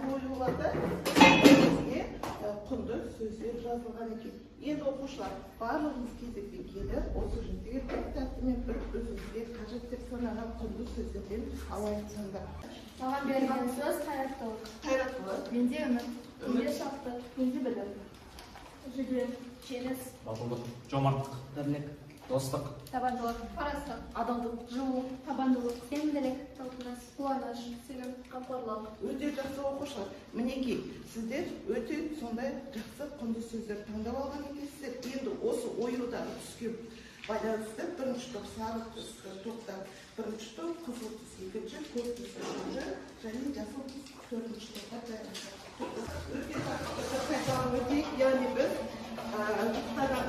қойылады. Құнды сөздер жазылған екен. Енді оқушылар барлығымыз кезекпен келіп, осы жердегі кітаптымен бір өзіңізге қажет деп санаған құнды сөздерден алайықсаңдар. Маған берген сөз қайраттылық. Қайраттылық. Менде үміт. Менде шаттық. Менде білім. Жігер, жеңіс. Батылдық, жомарттық, бірлік, достық, Табандылық, парастық, адалдық, жылу, табандылық, сенімділік, талпыныс, қуаныш, сенім, қамқорлық. Өте жақсы оқушылар. Мінекей, сіздер өте сондай жақсы құнды сөздер таңдап алған екенсіздер. Енді осы оюдағы түске байланысты бірінші топ сары түсті топтар, бірінші топ қызыл түс, екінші көк түс, үшінші және жасыл түс, төртінші топқа жайғасады. Өте жақсы қайталап өтейік, яғни біз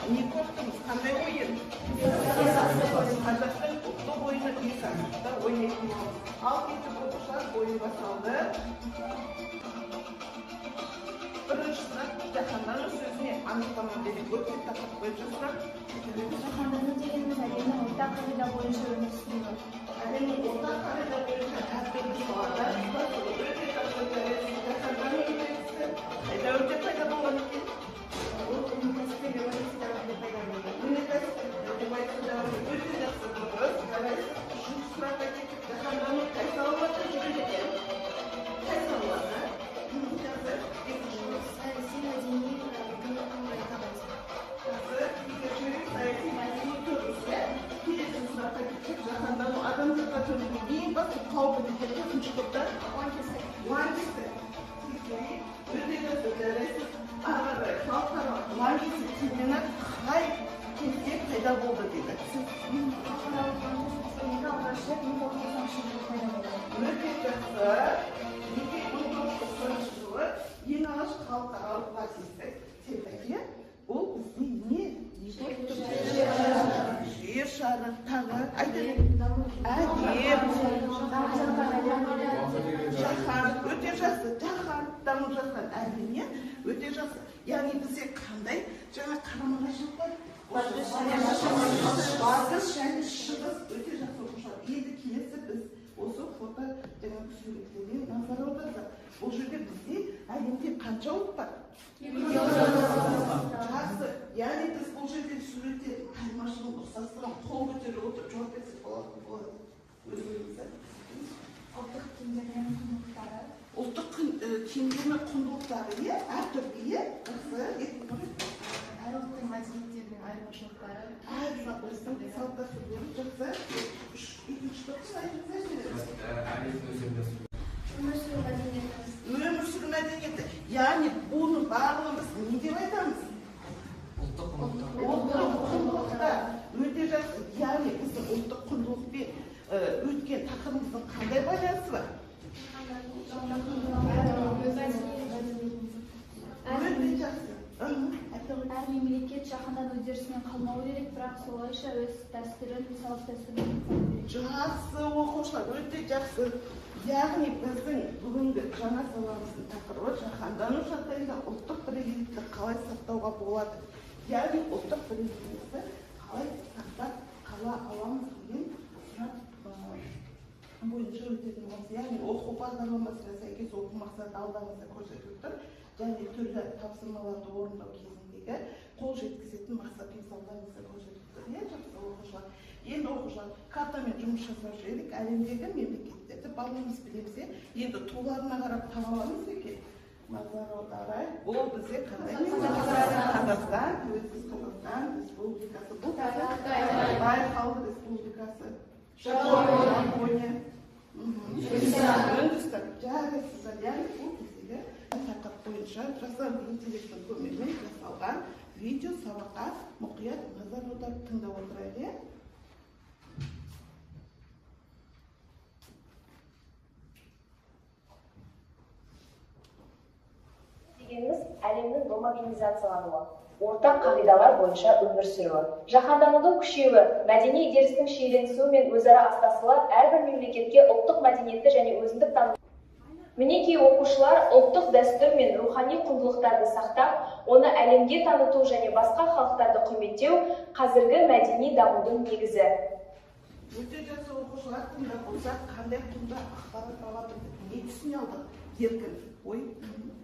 не көптіміз, қандай ойын? Қазақтың ұлттық ойыны бесасында ойнайтынымыз. Ал кетіп оқушылар ойынға салды. Бірінші сынақ жаһандану сөзіне анықтама беріп өткен тақырып бойынша сұрақ. Жаһандану дегеніміз әлемнің ортақ қағида бойынша өмір сүруі. Әлемнің ортақ қағида бойынша әртүрлі салада өте жақсы жаһандану идеясы қайда өте пайда болған екен? Өте жақсы дұрыс. Үшінші сұраққа кетіп, жаһандану қай салаларда жүреді екен? Қай салаларда? Саяси, мәдени, экономикалық. Саяси, мәдени көрінісі. Келесі сұраққа кетіп, жаһандану адамзатқа төнген ең басты қауіпі деген екінші топта лаңкестік. Өте жақсы жарайсыз. Ары қарай халықаралық лаңкестік термині қай кезде пайда болды дейді. Халықаралық лаңкестік алғаш рет 1990 жылы пайда болды. Өте жақсы. 1990 жылы ең алғаш халықаралық лаңкестік термині ол бізде не? Жер шары, тағы жаһан, өте жақсы, жаһан дамып жатқан әлемне өте жақсы. Яғни бізде қандай жаңа қарама-қайшылық бар? Батыс және шығыс өте жақсы оқушылар. Енді келесі біз осы фото жаңағы суреттерге назар аударсақ, бұл жерде бізде әлемде қанша ұлт бар? Жақсы. Яғни біз бұл жерде суретте айырмашылығын ұқсастығын қол көтеріп отырып жауап берсек болады. Өзіңізді. Ұлттық киімдер мен құндылықтары. Ұлттық киімдер мен құндылықтары, иә, әртүрлі, иә, жақсы. Әр ұлттың мәдениеттерінің айырмашылықтары. Біздің салт-дәстүрлері жақсы. Екінші топ Өмір сүру мәдениетіміз. өмір сүру мәдениеті. Яғни бұны барлығымыз не деп айтамыз? ұлттық құндылықтар. Ұлттық құндылықтар. Өте жақсы. Яғни біздің ұлттық құндылықпен өткен тақырыбымыздың қандай байланысы бар? Өте жақсы. Әр мемлекет жаһандану үдерісінен қалмауы керек, бірақ солайша өз дәстүрін, салт-дәстүрін сақтау керек. Жақсы оқушылар, өте жақсы. Яғни біздің бүгінгі жаңа саламыздың тақырыбы жаһандану жағдайында ұлттық бірегейлікті қалай сақтауға болады. Яғни ұлттық бірегейлікті қалай сақтап қала аламыз деген сұрақ бойынша өтетін боламыз. Яғни оқу бағдарламасына сәйкес оқу мақсаты алдымызда көрсетіліп тұр. Және түрлі тапсырмаларды орындау кезіндегі қол жеткізетін мақсат мысалдарымызда көрсетіліп тұр. Жақсы оқушылар. Енді оқушылар картамен жұмыс жасап жүрелік. Әлемдегі мемлекеттерді барлығымыз білеміз. Енді туларына қарап таба аламыз екен. Назар аударайық. Бұл бізде қандай мемлекет? Қазақстан, тәуелсіз Қазақстан Республикасы. Бұл Байқау Республикасы. Жапония. Үндістан. Жарайсыздар. Яғни бұл біздегі тақырып бойынша жасанды интеллекттің көмегімен жасалған видео сабаққа мұқият назар аударып тыңдап отырайық. Дегеніміз әлемнің гомогенизациялануы, ортақ қағидалар бойынша өмір сүруі, жаһанданудың күшеюі, мәдени үдерістің шиеленісуі мен өзара астасуы әрбір мемлекетке ұлттық мәдениетті және өзіндік таным. Мінекей оқушылар ұлттық дәстүр мен рухани құндылықтарды сақтап, оны әлемге таныту және басқа халықтарды құрметтеу қазіргі мәдени дамудың негізі. Өте жақсы оқушылар тыңдап болсақ, қандай құнды ақпарат алады, не түсіне алдық? Еркін. ой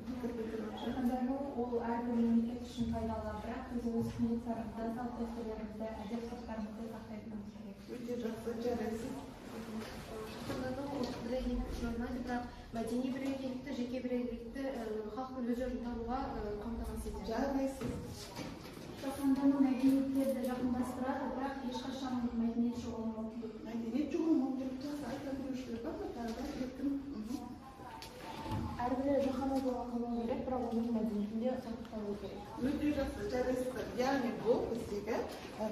пікір білдіріп жатыр. Жаһандану ол әрбір мемлекет үшін пайдалы, бірақ біз өз құндылықтарымызды, салт-дәстүрлерімізді, әдет-ғұрыптарымызды сақтайтынымыз керек. Өте жақсы, жарайсыз. Жаһандану ұлттық бірегейлікті жоймайды, бірақ мәдени бірегейлікті, жеке бірегейлікті халықтың өз орнын табуға қамтамасыз етеді. Жарайсыз. Жаһандану мәдениеттерді жақындастырады, бірақ ешқашан мәдениет жоғалмауы керек. Мәдениет жоғалмау керек. Айта берушілер бар ма? Тағы да еркін. Әрбір жаһандануға қалмау керек, бірақ оның мәдениетінде сақталу керек. Өте жақсы, жарайсыздар. Яғни бұл біздегі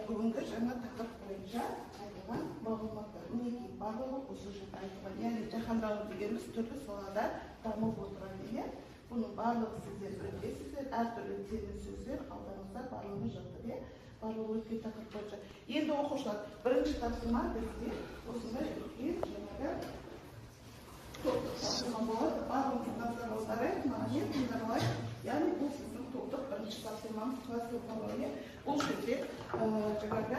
бүгінгі жаңа тақырып бойынша айтылған мағлұматтар. Мінекей барлығы осы жерде айтылған. Яғни жаһандану дегеніміз түрлі салада дамып отырған иә. Бұның барлығы сіздер білесіздер, әртүрлі термин сөздер алдарыңызда барлығы жатыр иә. Барлығы өткен тақырып бойынша. Енді оқушылар, бірінші тапсырма бізде осындай үлкен жаңағы топтық тапсырма болады. Барлығымыз назар аударайық, маған тыңдарлайық. Яғни бұл сіздің топтық бірінші тапсырмаңыз класс оқулары. Бұл жерде жаңағы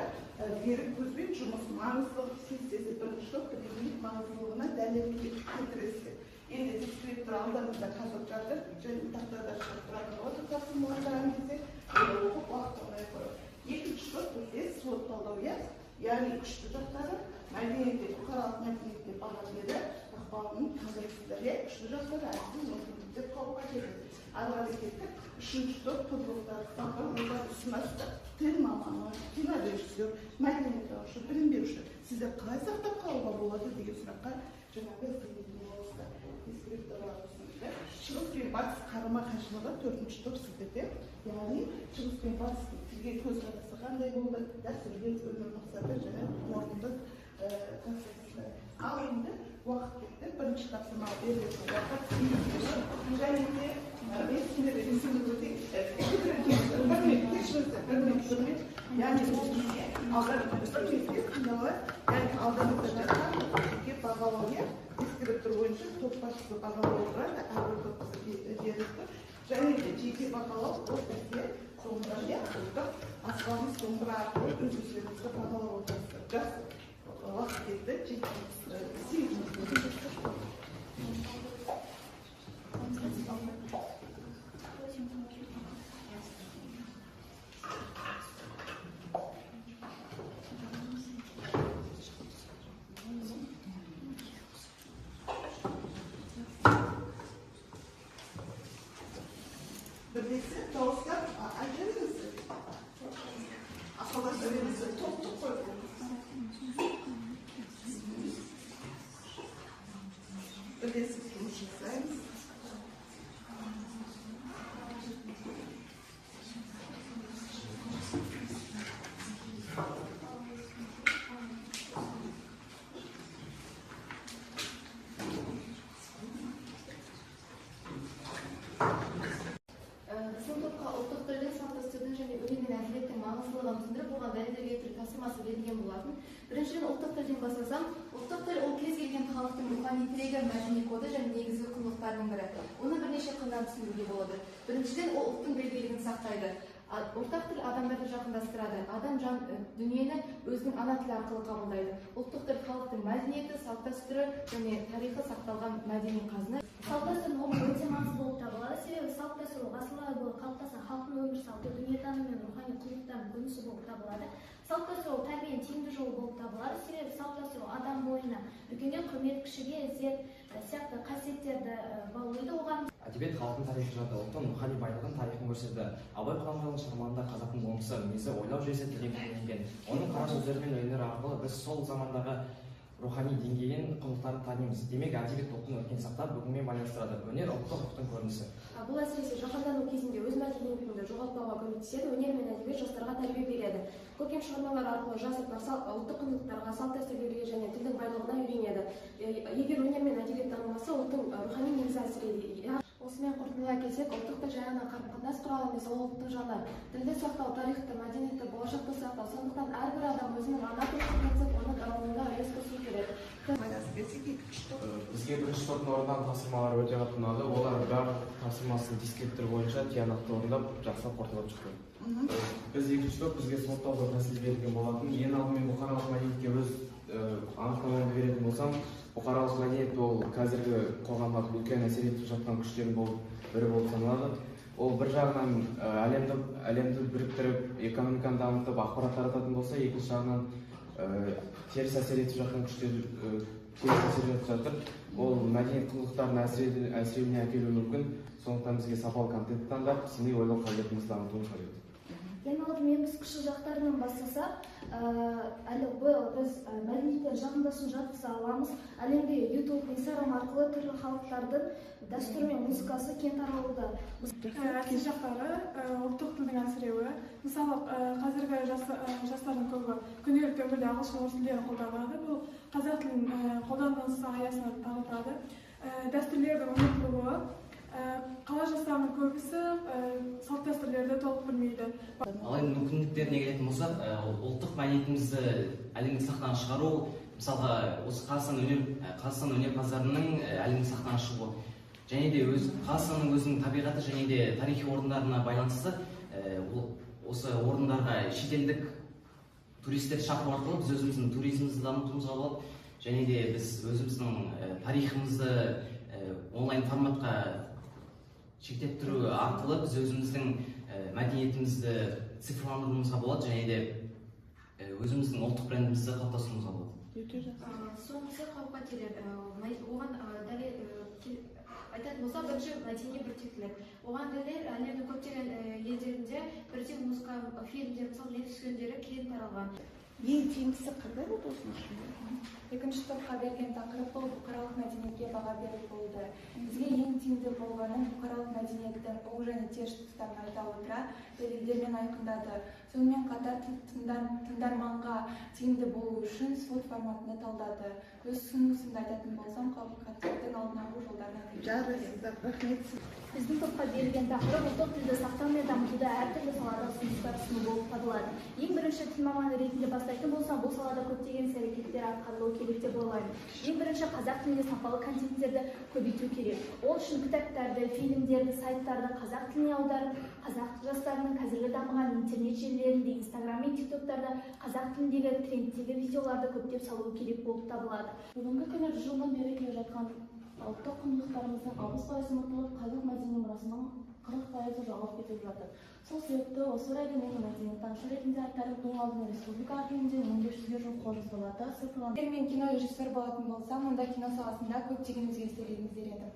берік көзбен жұмыс маңыздылық сессиясы бірінші топ бірегейлік маңыздылығына дәлел келтіресіздер. Енді дискриптор алдарыңызда қазір жатыр, және тақтада шығып тұратын осы тапсырмалар қараған кезде оқып уақыт алмай қойып. Екінші топ бізде слот талдау иә. Яғни күшті жақтары мәдениетте, бұқаралық мәдениетке баға беріп, ықпалының қандай сіздерге күшті жақтары әрсіз мүмкіндіктер қауіпқа келеді. Ары қарай кеттік. Үшінші топ құндылықтар, олар ұсыныстар, тіл маманы, кинорежиссер, мәдениеттанушы, білім беруші. Сіздер қалай сақтап қалуға болады деген сұраққа жаңағы болыңыздар. Дискрипторлар ұсыныстар. Шығыс пен батыс қарама-қайшылығы төртінші топ сіздерде. Яғни шығыс пен батыстың сізге көзқарасы қандай болды, дәстүрге өмір мақсаты және қорытынды концепция. Ал енді уақыт кетті. Бірінші тапсырма берілетін уақыт және де мен сендерге есімді өтейін. Яғни алдарыңызда жатқан жеке бағалау дискриптор бойынша топ басшысы бағалау тұрады, әрбір топ берілді. Және де жеке бағалау ол бізде соңында ұлттық аспабымыз домбыра арқылы өз өздеріңізді бағалау отырсыздар. Жақсы уақыт кетті, бірлесіп, дауыстап, айтыңыздар. Ақылдаса беріңіздер, топтық қойып. Бірлесіп жұмыс жасаймыз. Біздің топқа ұлттық тілдің, салт-дәстүрдің және өнер мен әдебиеттің маңыздылығын түсіндіріп, оған дәлелдеуге келтіру тапсырмасы берілген болатын. Біріншіден ұлттық тілден бастасам, ұлттық тіл ол кез келген халықтың рухани тірегі, мәдени коды және негізгі құндылықтарының бірі. Оны бірнеше қырынан түсіндіруге болады. Біріншіден ол ұлттың бірегейлігін сақтайды. Ортақ тіл адамдарды жақындастырады. Адам жан дүниені өзінің ана тілі арқылы қабылдайды. Ұлттық тіл халықтың мәдениеті, салт-дәстүрі және тарихы сақталған мәдени қазына. Салт-дәстүр ұғымы өте маңызды болып табылады. Себебі салт-дәстүр ғасырлар бойы қалыптасқан халықтың өмір салты, дүниетаным мен рухани құндылықтардың көрінісі болып табылады. Салт-дәстүр тәрбиенің тиімді жолы болып табылады. Себебі салт-дәстүр адам бойына үлкенге құрмет, кішіге ізет сияқты қасиеттерді баулиды. Оған Әдебиет халықтың тарихи жады, ұлттың рухани байлығын, тарихын көрсетті. Абай Құнанбайұлының шығармаларында қазақтың болмысы, мінезі, ойлау жүйесі тереңдетілген. Оның қара сөздері мен өнері арқылы біз сол замандағы рухани деңгейін, құндылықтарын танимыз. Демек, әдебиет ұлттың өркенін сақтап, бүгінмен байланыстырады. Өнер ұлттық рухтың көрінісі. Бұл әсіресе жаһандану кезінде өз мәдениетіңді жоғалтпауға көмектеседі. Өнер мен әдебиет жастарға тәрбие береді. Көркем шығармалар арқылы жас ұрпақ ұлттық құндылықтарға, салт-дәстүрлерге және тілдің байлығына үйренеді. Егер өнер мен әдебиет дамымаса, ұлттың рухани негізі әлсірейді. Осымен қорытындылай келсек, ұлттық тіл жай ғана қарым-қатынас құралы емес, ол ұлттың жаны. Тілді сақтау, тарихты, мәдениетті, болашақты сақтау. Сондықтан әрбір адам өзінің ана тілін құрметтеп, оны дамуына үлес қосу керек. Бізге бірінші топтың орындаған тапсырмалары өте қатты ұнады. Олар барлық тапсырмасын дискриптор бойынша тиянақты орындап, жақсылап қорытындылап шықты. Біз екінші топ бізге сұрыптау тәсіл берілген болатын. Ең алдымен бұқаралық мәдениетке өз анықтамамды беретін болсам, бұқаралық мәдениет ол қазіргі қоғамға үлкен әсер етіп жатқан күштердің бірі болып саналады. Ол бір жағынан әлемді біріктіріп, экономиканы дамытып, ақпарат тарататын болса, екінші жағынан теріс әсер етіп жатқан күштер теріс әсер етіп жатыр. Ол мәдениет құндылықтардың әлсіреуіне әкелуі мүмкін. Сондықтан бізге сапалы контент таңдап, сыни ойлау қабілетімізді дамытуымыз қажет. Ең алдымен біз кіші жақтарынан бастасақ, әлі біз мәдениеттер жақындасын жатқыза аламыз. Әлемде YouTube, Instagram арқылы түрлі халықтардың дәстүр мен музыкасы кең таралуда. Әсер жақтары ұлттық тілдің әлсіреуі. Мысалы, қазіргі жастардың көбі күнделікті өмірде ағылшын орыс тілдерін қолданады. Бұл қазақ тілін қолданыс аясына дамытады. Дәстүрлердің ұмытылуы. Қала жастарының көбісі салт дәстүрлерді толық білмейді. Ал енді мүмкіндіктеріне келетін болсақ, ұлттық мәдениетімізді әлемдік сахнаға шығару, мысалға осы Қазақстан өнерпаздарының әлемдік сахнаға шығуы, және де Қазақстанның өзінің табиғаты және де тарихи орындарына байланысты осы орындарға шетелдік туристерді шақыру арқылы біз өзіміздің туризмімізді дамытуымызға болады, және де біз өзіміздің тарихымызды онлайн форматқа шектеп тұру арқылы біз өзіміздің мәдениетімізді цифрландыруымызға болады, және де өзіміздің ұлттық брендімізді қалыптастыруымызға болады. Соңғысы қауіп-қатерлер. Оған айтатын болса, бірінші мәдени біртектілік. Оған дәлел әлемнің көптеген елдерінде бірдей музыка, фильмдер, мысалы Netflix фильмдері кең таралған. Ең тиімдісі қандай болды осының ішінде? Екінші топқа берген тақырып бұл бұқаралық мәдениетке баға беру болды. Бізге ең тиімді болғаны бұқаралық мәдениеттің оң және теріс тұстарын айта отыра дәлелдермен айқындады. Сонымен қатар тыңдарманға тиімді болу үшін слот форматында талдады. Өз ұсынысымды айтатын болсам, қауіп-қатердің алдын алу жолдарына Жарайсыздар, рахмет. Біздің топқа берілген тақырып ұлттық тілді сақтау мен дамытуда әртүрлі салада ұсыныстар ұсыну болып табылады. Ең бірінші тіл маманы ретінде бастайтын болсам, бұл салада көптеген іс-әрекеттер атқарылуы керек деп ойлаймын. Ең бірінші қазақ тілінде сапалы контенттерді көбейту керек. Ол үшін кітаптарды, фильмдерді, сайттарды қазақ тіліне аударып, қазақ жастарының қазіргі дамыған интернет желілерінде, Instagram мен TikToktарда қазақ тіліндегі трендтегі видеоларды көптеп салу керек болып табылады. Бүгінгі күні жылдан бері келе жатқан ұлттық құндылықтарымыздың 60% ұмытылып, қазақ мәдени мұрасының 40% жоғалып кетіп жатыр. Сол себепті осы орайда мен мәдениеттанушы ретінде айтарым, ең алдымен республика әлемінде 1500-ге жуық қолжазбаларды цифрландыру. Егер мен кино режиссер болатын болсам, онда кино саласында көптеген өзгерістер енгізер едім.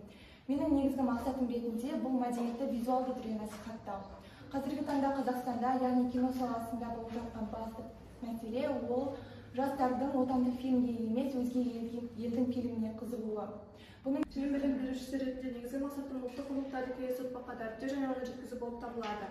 Менің негізгі мақсатым ретінде бұл мәдениетті визуалды түрде насихаттау. Қазіргі таңда Қазақстанда, яғни кино саласында болып жатқан басты мәселе ол жастардың отандық фильмге емес, өзге елдің фильміне қызығуы. Мен білім берушісі ретінде негізгі мақсатым ұлттық құндылықтарды келесі ұрпаққа дәріптеу және оны жеткізу болып табылады.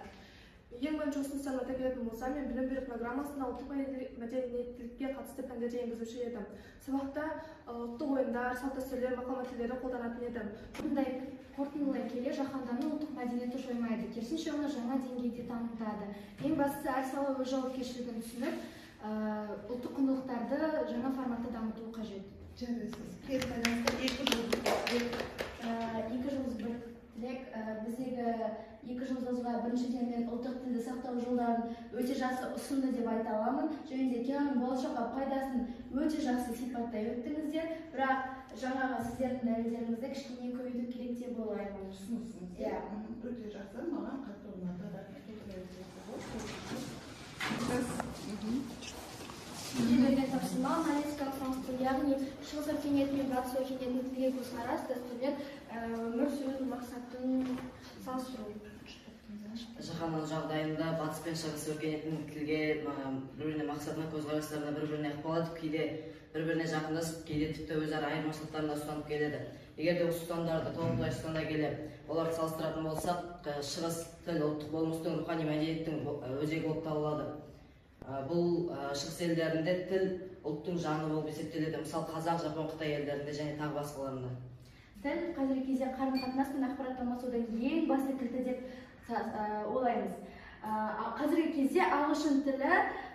Ең бірінші ұсыныстарын айта кететін болсам, мен білім беру программасына ұлттық мәдениеттілікке қатысты пәндерді енгізуші едім. Сабақта ұлттық ойындар, салт-дәстүрлер, мақал-мәтелдерді қолданатын едім. Бұндай қорытындылай келе, жаһандану ұлттық мәдениетті жоймайды, керісінше оны жаңа деңгейде дамытады. Ең бастысы әр сала өз жауапкершілігін түсініп, ұлттық құндылықтарды жаңа форматта дамыту қажет. Жарайсыз. Екі жылыз бір тілек, біздегі 2 жыл жазуға біріншіден мен ұлттық тілді сақтау жолдарын өте жақсы ұсынды деп айта аламын. Және де киноның болашаққа пайдасын өте жақсы сипаттай өттіңіздер, бірақ жаңағы сіздердің дәлелдеріңізді кішкене көбейту керек деп ойлаймын. Өте жақсы, маған қатты ұнады. Сізге берген тапсырма аналитикалық салыстыру, яғни шығыс өркениеті мен батыс өркениетінің тілге көзқарас, дәстүрлер, өмір сүру мақсатын салыстыру. Жаһандану жағдайында батыс пен шығыс өркениетінің тілге бір-біріне мақсатына, көзқарастарына бір-біріне ықпал етіп, кейде бір-біріне жақындасып, кейде тіпті өзара айырмашылықтарында ұстанып келеді. Егер де осы ұстанымдарды толықтай ұстана келе, оларды салыстыратын болсақ, шығыс тіл ұлттық болмыстың рухани мәдениеттің өзегі болып табылады. Бұл шығыс елдерінде тіл ұлттың жаны болып есептеледі. Мысалы, қазақ, жапон, Қытай елдерінде және тағы басқаларында. Тіл қазіргі кезде қарым-қатынас пен ақпарат алмасудың ең басты кілті деп ойлаймыз. Қазіргі кезде ағылшын тілі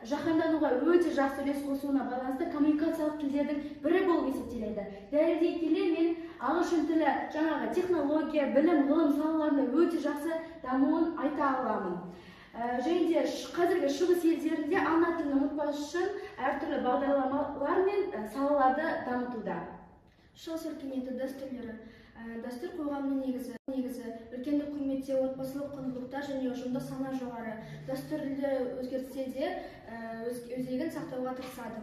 жаһандануға өте жақсы үлес қосуына байланысты коммуникациялық тілдердің бірі болып есептеледі. Дәлелдей келе мен ағылшын тілі жаңағы технология, білім, ғылым салаларында өте жақсы дамуын айта аламын. Және де қазіргі шығыс елдерінде ана тілін ұмытпас үшін әртүрлі бағдарламалар мен салаларды дамытуда. Шығыс өркениеті дәстүрлері. Дәстүр қоғамның негізі, үлкенді құрметтеу, отбасылық құндылықтар және ұжымдық сана жоғары. Дәстүрлер өзгертсе де өзегін сақтауға тырысады.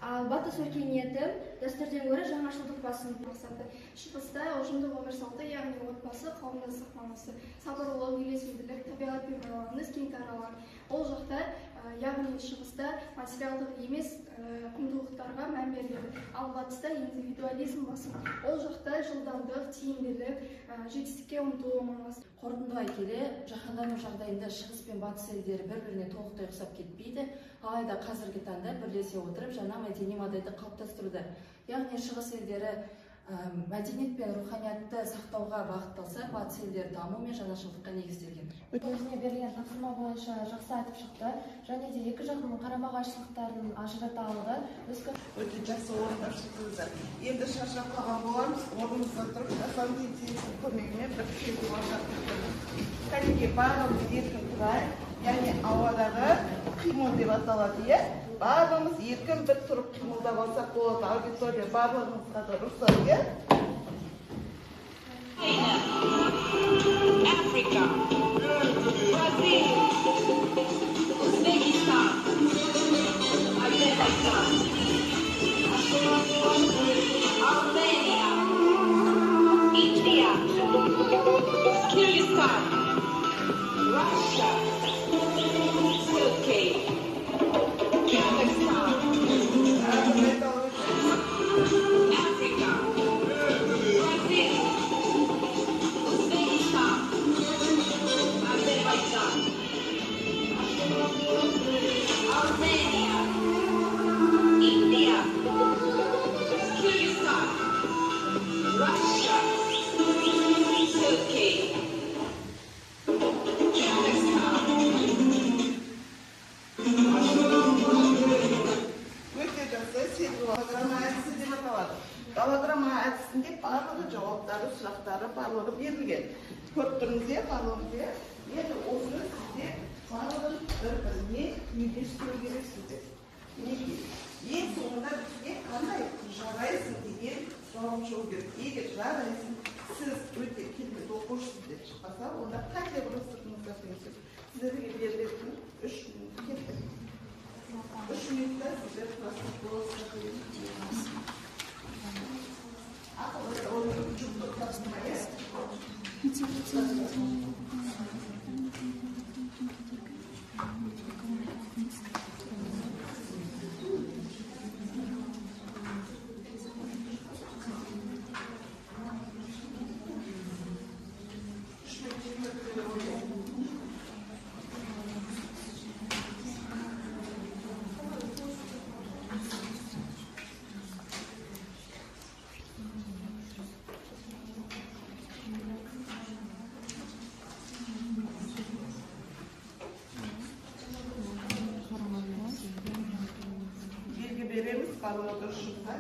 Ал батыс өркениеті дәстүрден гөрі жаңашылдық басым мақсаты. Шығыста ұжымдық өмір салты, яғни отбасы, қауымдастық маңызы, сабырлылық, үйлесімділік, табиғатпен байланыс кең таралған. Ол жақта, яғни шығыста материалдық емес құндылықтарға мән беріледі. Ал батыста индивидуализм басым. Ол жақта жылдамдық, тиімділік, жетістікке ұмтылу маңызды. Қорытындыға келе, жаһандану жағдайында шығыс пен батыс елдері бір-біріне толықтай ұқсап кетпейді, алайда қазіргі таңда бірлесе отырып жаңа мәдени модельді қалыптастыруда. Яғни шығыс елдері мәдениет пен руханиятты сақтауға бағытталса, батыс елдері даму мен жаңашылдыққа негізделген. Өзіне берілген тапсырма бойынша жақсы айтып шықты, және де екі жақтың қарама-қайшылықтарын ажырата алды. Өте жақсы орындар шықтыңыздар. Енді шаршап қалған боламыз, орнымыздан тұрып, жасанды интеллекттің көмегімен бір кезуға шақырдық. Кәдеге барлығымыз еркін тұрайық, яғни ауадағы қимыл деп аталады, иә? Барлығымыз еркін бір тұрып қимылдап алсақ болады. Аудитория барлығымызға да рұқсат, иә? Africa, Brazil, Uzbekistan, Azerbaijan, Armenia, India, Kyrgyzstan, Russia, Turkey, Kazakhstan, Africa, Brazil, Uzbekistan, Azerbaijan, Armenia, India, Kyrgyzstan, Russia, Turkey, Өте жақсы, голограмма әдісі деп аталады. Голограмма әдісінде барлығы жауаптары, сұрақтары барлығы берілген. Көріп тұрмыз, барлығымыз. Енді осыны сізде барлығын бір-біріне үйлестіру керексіздер. Неге? Ең соңында бізге қандай жарайсың деген жауап шығу керек. Егер жарайсың, сіз өте келбетті оқушысыз деп шықпаса, онда қандай бір сұрақтарыңызға теңсіз. Сіздерге берілетін 3 минут кетті. 3 минутта сіздер класста боласыздар деген тілейміз. Береміз, барлығы дұрыс шықса.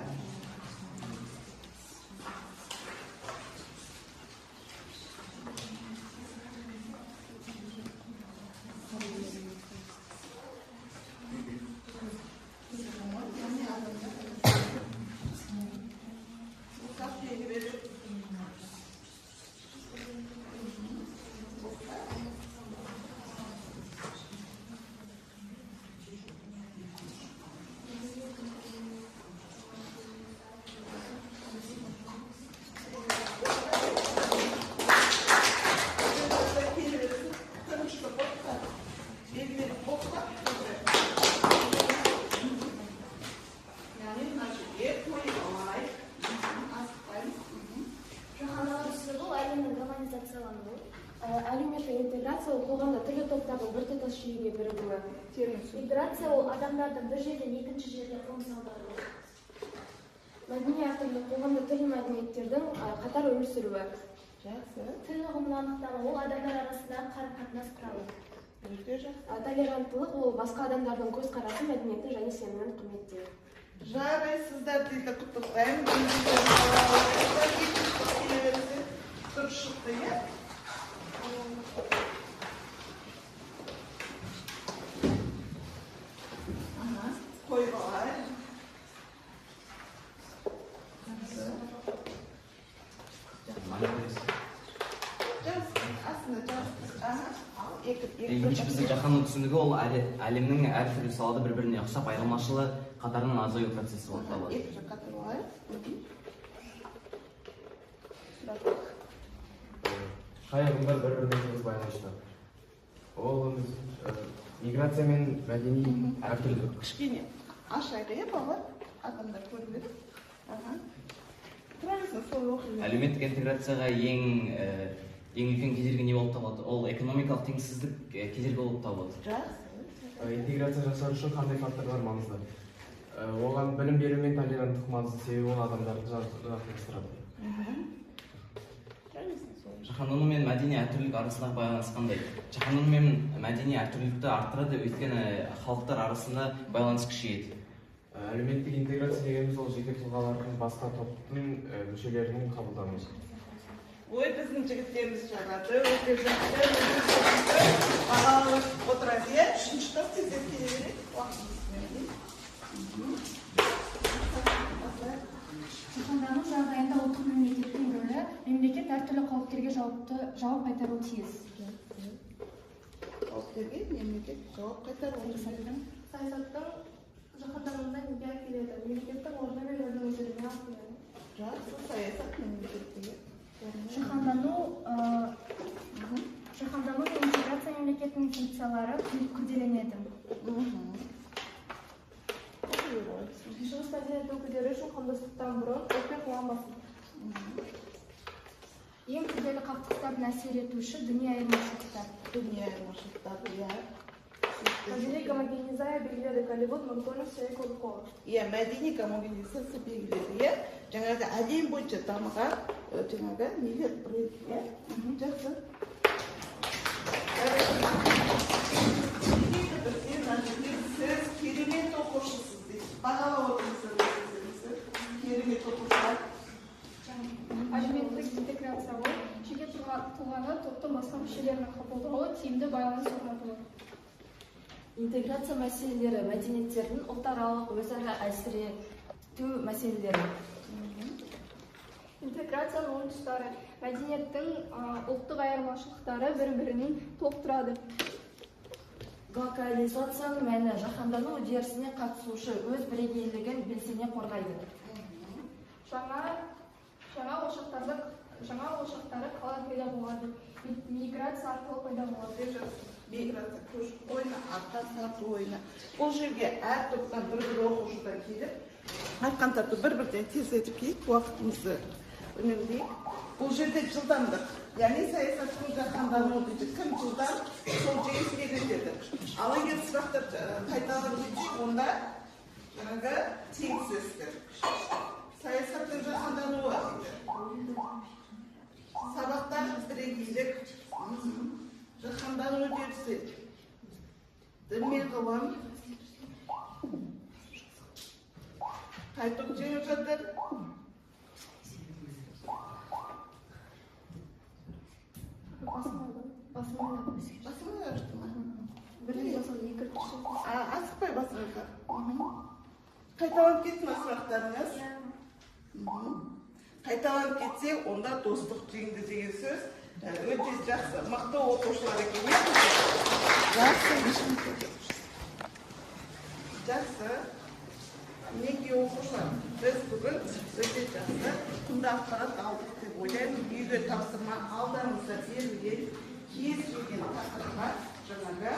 Әлеуметтік интеграция ол қоғамда түрлі топтардың біртұтас жүйеге бірігуі. Миграция ол адамдардың бір жерден екінші жерге қоныс аударуы. Мәдени әртүрлі қоғамда түрлі мәдениеттердің қатар өмір сүруі. Жақсы. Тіл ұғымын анықтауы ол адамдар арасындағы қарым-қатынас құралы. Толеранттылық ол басқа адамдардың көзқарасы, мәдениеті және сенімін құрметтеу. Жарайсыздар дейді, құттықтаймын. Дұрыс шықты, иә? Қойып алайық. Екінші біздің жаһанның түсінігі ол әлемнің әртүрлі салада бір-біріне ұқсап айырмашылы қатарының азаю процесі болып табылады. Екі жаққа тұрып алайық. Қай ұғымдар бір-біріне тығыз байланысты? Ол миграция мен мәдени әртүрлілік. Кішкене ашайық иә балалар, адамдар көрінеді. Тұрарсың сол оқиды. Әлеуметтік интеграцияға ең үлкен кедергі не болып табылады? Ол экономикалық теңсіздік кедергі болып табылады. Интеграция жасау үшін қандай факторлар маңызды? Оған білім беру мен толеранттық маңызды, себебі ол адамдарды жақындастырады. Жаһандану мен мәдени әртүрлілік арасындағы байланыс қандай? Жаһандану мен мәдени әртүрлілікті арттырады, өйткені халықтар арасында байланыс күшейеді. Әлеуметтік интеграция дегеніміз ол жеке тұлғалардың басқа топтың мүшелерінің қабылдануы. Ой, біздің жігіттеріміз жарады, өте жақсы, бағалап отырады, иә? Үшінші топ тезірек келе береді, уақытымызбен. Жаһандану жағдайында ұлттық мемлекеттің рөлі мемлекет әртүрлі қауіптерге жауап қайтаруы тиіс. Қауіптерге мемлекет жауап қайтаруы тиіс. Саясаттың жаһандануына неге әкеледі? Мемлекеттің орны мен рөлін өзгеруіне алып келеді. Жақсы саясат мемлекеттегі. Жаһандану мен интеграция мемлекеттің функциялары күрделенеді. Шығыс мәдениет өкілдері үшін қауымдастықтан бұрын ұлтпен қоғамбасын. Ең күрделі қақтығыстардың әсер етуші діни айырмашылықтар. Мәдени гомогенизация белгіледі Голливуд, Макдональдс және Кока-Кола. Иә, мәдени гомогенизация белгіледі, иә. Жаңағы әлем бойынша дамыған жаңағы нелер бренд, иә. Жақсы. Сіз керемет оқушысыз дейді. Бағалап отырсыз. Керемет оқушылар. Әлеуметтік интеграция ол жеке тұлғаны топтың басқа мүшелерінің қабылдауы тиімді байланыс орнатуы. Интеграция мәселелері мәдениеттердің ұлтаралық өзара әсірету мәселелері. Интеграцияның оң тұстары мәдениеттің ұлттық айырмашылықтары бір-бірінен толықтырады. Глобализацияның мәні жаһандану үдерісіне қатысушы өз бірегейлігін белсене қорғайды. Жаңа ошақтары қалай пайда болады? Миграция арқылы пайда болады. Миграция көшіп-қойны, артқа сату ойны. Бұл жерге әр топтан бір-бір оқушыдан келіп, айтқандарды бір-бірден тездетіп кейіп, уақытымызды үнемдейік. Бұл жерде жылдамдық, яғни саясаттың жаһандану дейді, кім жылдам, сол жеңіске жетеді. Ал егер сұрақтар қайталап кетсек, онда жаңағы теңсіздік. Саясаттың жаһандануы дейді. Сабақтар бірегейлік, жаһандану үдерісі, дін мен ғылым, қайтып жеңіп жатыр. Асықпай басыңызға. Қайталанып кетті ме сұрақтарыңыз? Қайталанып кетсе, онда достық жеңді деген сөз өте жақсы, мықты оқушылар екен. Жақсы. Мінекей оқушылар, біз бүгін өте жақсы құнды ақпарат алдық деп ойлаймын. Үйге тапсырма алдарыңызда берілген кез келген тақырыпқа жаңағы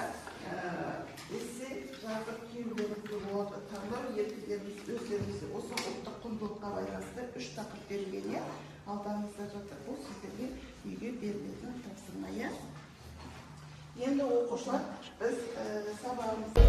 эссе жазып келулеріңізге болады. Таңдау еркіндеріңіз өздеріңізде осы ұлттық құндылыққа байланысты 3 тақырып берілген, алдарыңызда жатыр. Бұл сіздерге үйге берілетін тапсырма. Енді оқушылар, біз сабағымызды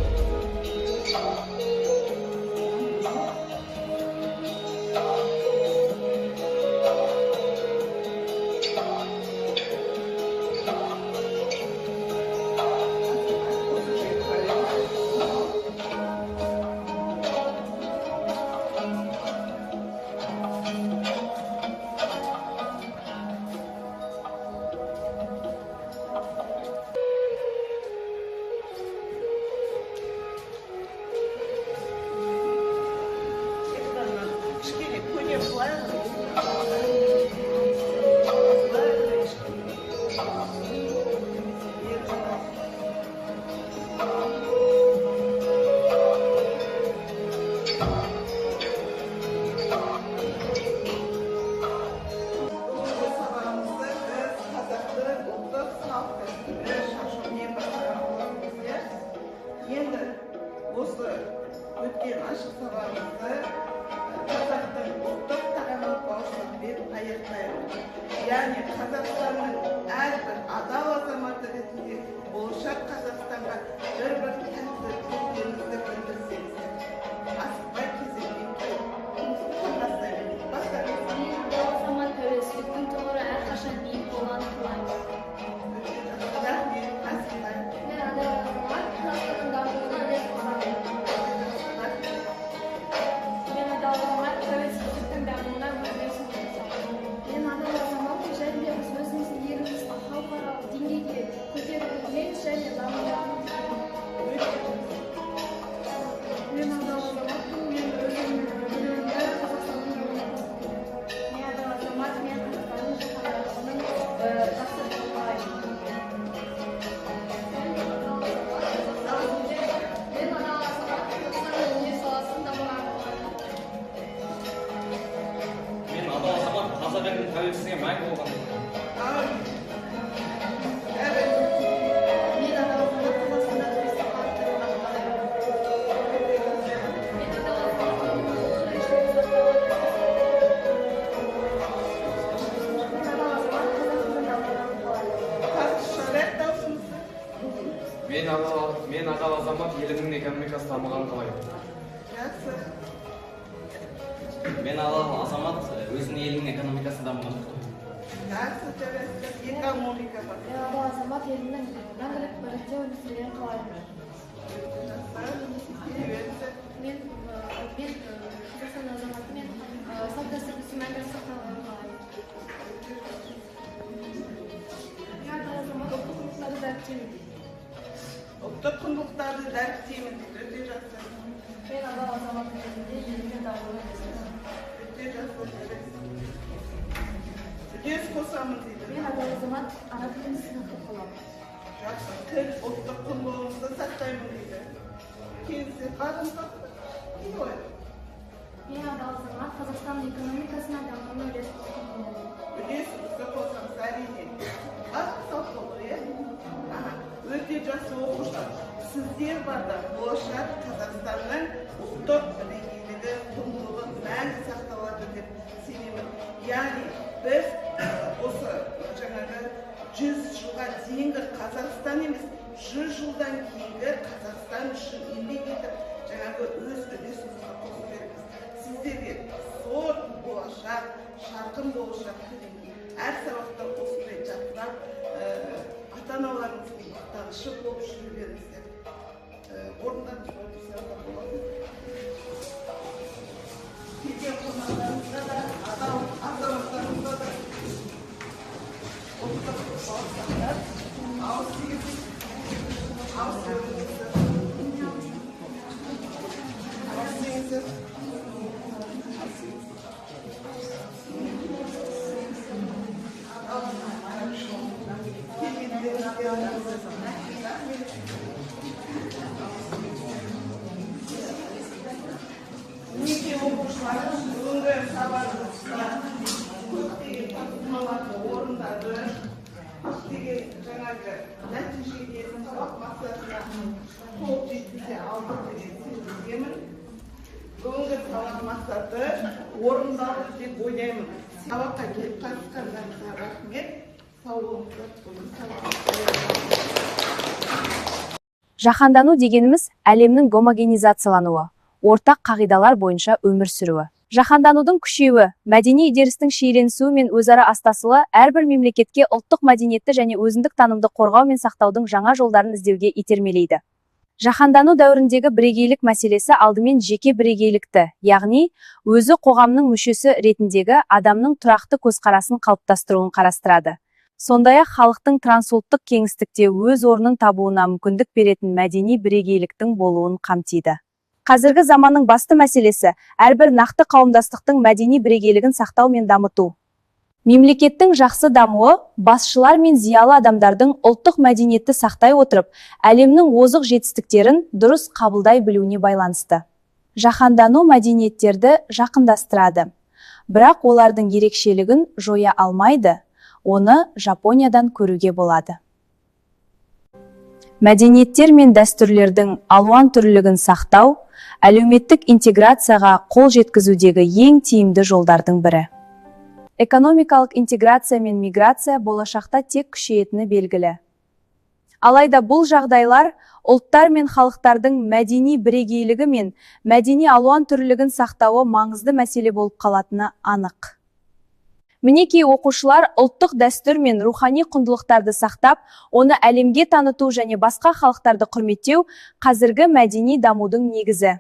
яғни Қазақстанның әрбір адал азаматы ретінде болашақ Қазақстанға бір тәтті тілектеріңізді білдірсеңіздер. Асықпай кезекпей Азамат тәуелсіздіктің тұғыры әрқашан биік болғанын қалаймын. Рахмет, асықпай. Мен адал азамат Қазақстанның дамуына үлес қосамын. Мен адал азамат тәуелсіздіктің дамуына үлесін қосамын. Мен адал азамат жәнібек өзіміздің елімізді халықаралық деңгейге көтеруіміз және дамытамыз. Мен адал азаматпын, мен өзімнің өмірімді Қазақстанның дамуына қосамын. Мен адал азамат, мен Қазақстанның жаһандануының тақсырын қалаймын. Мен адал азамат, Қазақстанның өнер саласын дамытамын. Мен адал азамат қазақ елінің тәуелсіздігі мәңгі болған. Мен адал азамат Қазақстанда туристік бағыттарға қалаймын. Мен адал азамат Мен адал азамат елімнің экономикасы дамығанын қалаймын. Мен адал азамат өзінің елінің экономикасы дамыған. Экономика бар. Мен адал азамат елінің мәңгілік бірлікте өмір сүргенін қалаймын. Мен Қазақстан азаматы мен салт дәстүріміздің мәңгілік сақталғанын қалаймын. Мен адал азамат ұлттық құндылықтарды дәріптеймін. Ұлттық құндылықтарды дәріптеймін. Өте жақсы. Мен адал азамат ретінде елімнің дамуына үлес қосамын. Өте жақсы. Үлес қосамын дейді. Мен адал азамат ана тілін сақтап қаламын. Жақсы. Тіл ұлттық құндылығымызды сақтаймын дейді. Келсе қарымта. Ой. Мен адал азамат Қазақстан экономикасына дамуына үлес қосамын. Үлесімізді қосамыз әрине. Сау болу, иә? Өте жақсы оқушылар. Сіздер барда болашақ Қазақстанның ұлттық бірегейлігі, құндылығы мәңгі сақталады деп сенемін. Яғни біз осы жаңағы 100 жылға дейінгі Қазақстан емес, 100 жылдан кейінгі Қазақстан үшін еңбек етіп, жаңағы өз үлесімізді қосып береміз. Сіздерге зор болашақ, жарқын болашақ тілеймін. Әр сабақта осындай жатырап, ата-аналарыңызбен танышып болып жүргеніңіздер. Орындарыңыз болса да болады. Келген қонақтарыңызға да, азаматтарыңызға да ұлттық балықтар, ауыз тигізіп, ауыз тигізіп, ауыз тигізіп, Неке оқушыларымыз бүгінгі сабағымызда көптеген тапсырмаларды орындады, көптеген жаңағы нәтижеге, сабақ мақсатына қол жеткізе алды деген сенімдемін. Бүгінгі сабақ мақсаты орындалды деп ойлаймын. Сабаққа келіп қатысқандарыңызға рахмет. Сау болыңыздар. Жаһандану дегеніміз әлемнің гомогенизациялануы, ортақ қағидалар бойынша өмір сүруі. Жаһанданудың күшеюі, мәдени үдерістің шиеленісуі мен өзара астасуы әрбір мемлекетке ұлттық мәдениетті және өзіндік танымды қорғау мен сақтаудың жаңа жолдарын іздеуге итермелейді. Жаһандану дәуіріндегі бірегейлік мәселесі алдымен жеке бірегейлікті, яғни өзі қоғамның мүшесі ретіндегі адамның тұрақты көзқарасын қалыптастыруын қарастырады. Сондай-ақ халықтың трансұлттық кеңістікте өз орнын табуына мүмкіндік беретін мәдени бірегейліктің болуын қамтиды. Қазіргі заманның басты мәселесі әрбір нақты қауымдастықтың мәдени бірегейлігін сақтау мен дамыту. Мемлекеттің жақсы дамуы басшылар мен зиялы адамдардың ұлттық мәдениетті сақтай отырып, әлемнің озық жетістіктерін дұрыс қабылдай білуіне байланысты. Жаһандану мәдениеттерді жақындастырады, бірақ олардың ерекшелігін жоя алмайды. Оны Жапониядан көруге болады. Мәдениеттер мен дәстүрлердің алуан түрлілігін сақтау, әлеуметтік интеграцияға қол жеткізудегі ең тиімді жолдардың бірі. экономикалық интеграция мен миграция болашақта тек күшейетіні белгілі. Алайда бұл жағдайлар ұлттар мен халықтардың мәдени бірегейлігі мен мәдени алуан түрлілігін сақтауы маңызды мәселе болып қалатыны анық. Мінекей оқушылар ұлттық дәстүр мен рухани құндылықтарды сақтап, оны әлемге таныту және басқа халықтарды құрметтеу қазіргі мәдени дамудың негізі.